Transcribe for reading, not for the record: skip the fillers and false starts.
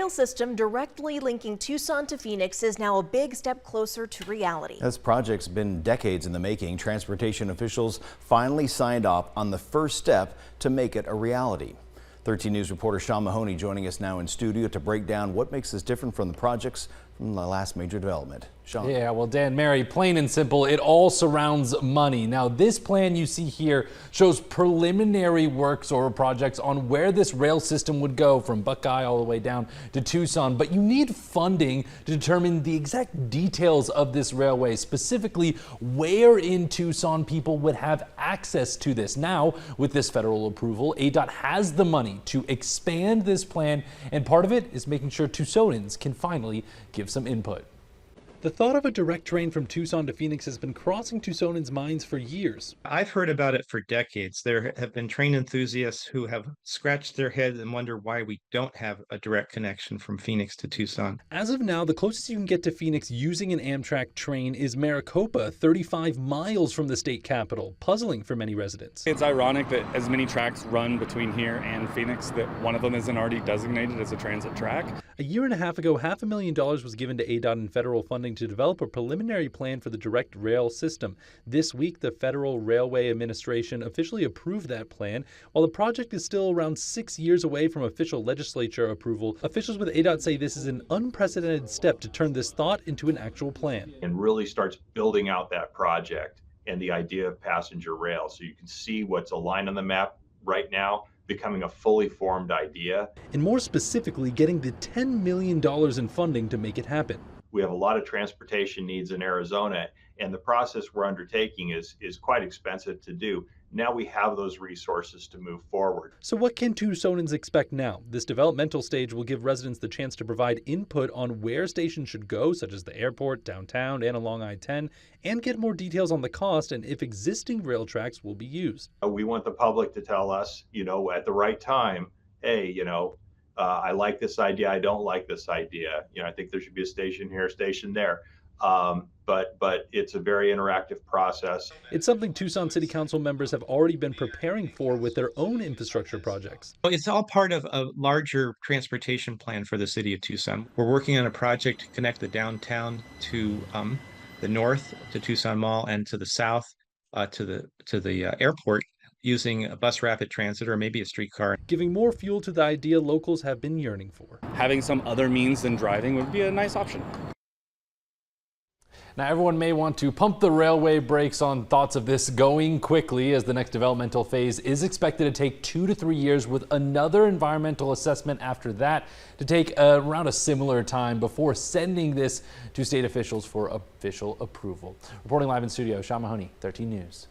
rail system directly linking Tucson to Phoenix is now a big step closer to reality. This project's been decades in the making. Transportation officials finally signed off on the first step to make it a reality. 13 News reporter Sean Mahoney joining us now in studio to break down what makes this different from the projects from the last major development. Sean. Yeah, well, Dan, Mary, plain and simple, it all surrounds money. Now, this plan you see here shows preliminary works or projects on where this rail system would go from Buckeye all the way down to Tucson. But you need funding to determine the exact details of this railway, specifically where in Tucson people would have access to this. Now, with this federal approval, ADOT has the money to expand this plan, and part of it is making sure Tucsonans can finally give some input. The thought of a direct train from Tucson to Phoenix has been crossing Tucsonans' minds for years. I've heard about it for decades. There have been train enthusiasts who have scratched their heads and wonder why we don't have a direct connection from Phoenix to Tucson. As of now, the closest you can get to Phoenix using an Amtrak train is Maricopa, 35 miles from the state capital, puzzling for many residents. It's ironic that as many tracks run between here and Phoenix that one of them isn't already designated as a transit track. A year and a half ago, $500,000 was given to ADOT in federal funding to develop a preliminary plan for the direct rail system. This week, the Federal Railway Administration officially approved that plan. While the project is still around 6 years away from official legislature approval, officials with ADOT say this is an unprecedented step to turn this thought into an actual plan. And really starts building out that project and the idea of passenger rail. So you can see what's aligned on the map right now becoming a fully formed idea. And more specifically, getting the $10 million in funding to make it happen. We have a lot of transportation needs in Arizona, and the process we're undertaking is quite expensive to do. Now we have those resources to move forward. So what can Tucsonans expect now? This developmental stage will give residents the chance to provide input on where stations should go, such as the airport, downtown, and along I-10, and get more details on the cost and if existing rail tracks will be used. We want the public to tell us, at the right time, hey, I like this idea, I don't like this idea. I think there should be a station here, a station there. But it's a very interactive process. It's something Tucson City Council members have already been preparing for with their own infrastructure projects. It's all part of a larger transportation plan for the city of Tucson. We're working on a project to connect the downtown to the north, to Tucson Mall, and to the south, to the airport, using a bus rapid transit or maybe a streetcar. Giving more fuel to the idea locals have been yearning for. Having some other means than driving would be a nice option. Now, everyone may want to pump the railway brakes on thoughts of this going quickly, as the next developmental phase is expected to take 2 to 3 years, with another environmental assessment after that to take around a similar time before sending this to state officials for official approval. Reporting live in studio, Sean Mahoney, 13 News.